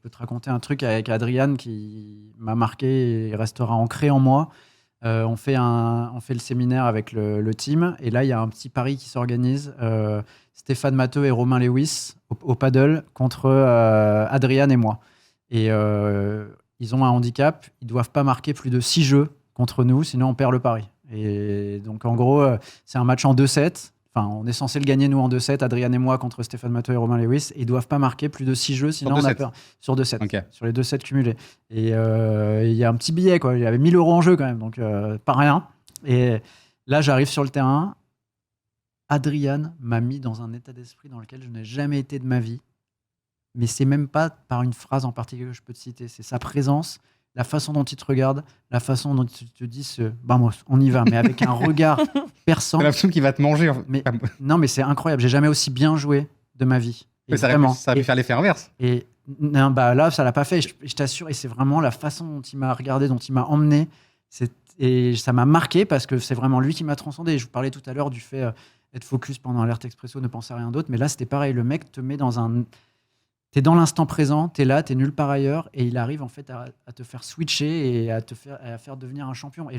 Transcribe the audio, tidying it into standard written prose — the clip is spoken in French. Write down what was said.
peux te raconter un truc avec Adrian qui m'a marqué et restera ancré en moi. On fait le séminaire avec le team et là, il y a un petit pari qui s'organise. Stéphane Matteux et Romain Lewis au paddle contre Adrian et moi. Et ils ont un handicap. Ils ne doivent pas marquer plus de 6 jeux contre nous, sinon on perd le pari. Et donc, en gros, c'est un match en 2-7. Enfin, on est censé le gagner, nous, en 2-7, Adrien et moi, contre Stéphane Matteux et Romain Lewis. Et ils ne doivent pas marquer plus de 6 jeux, sinon on a peur. Sur 2-7. Okay. Sur les 2-7 cumulés. Et il y a un petit billet, quoi. Il y avait 1 000 € en jeu, quand même. Donc, pas rien. Et là, j'arrive sur le terrain. Adrien m'a mis dans un état d'esprit dans lequel je n'ai jamais été de ma vie. Mais c'est même pas par une phrase en particulier que je peux te citer. C'est sa présence, la façon dont il te regarde, la façon dont il te dit vamos, on y va, mais avec un regard perçant. T'as l'impression qu'il va te manger. Non, mais c'est incroyable. J'ai jamais aussi bien joué de ma vie. Mais ça aurait pu faire l'effet inverse. Et non, là, ça l'a pas fait. Je t'assure. Et c'est vraiment la façon dont il m'a regardé, dont il m'a emmené. Et ça m'a marqué parce que c'est vraiment lui qui m'a transcendé. Je vous parlais tout à l'heure du fait d'être focus pendant Alert Expresso, ne penser à rien d'autre. Mais là, c'était pareil. Le mec te met dans un... T'es dans l'instant présent, t'es là, t'es nulle part ailleurs, et il arrive en fait à te faire switcher et à faire devenir un champion. Et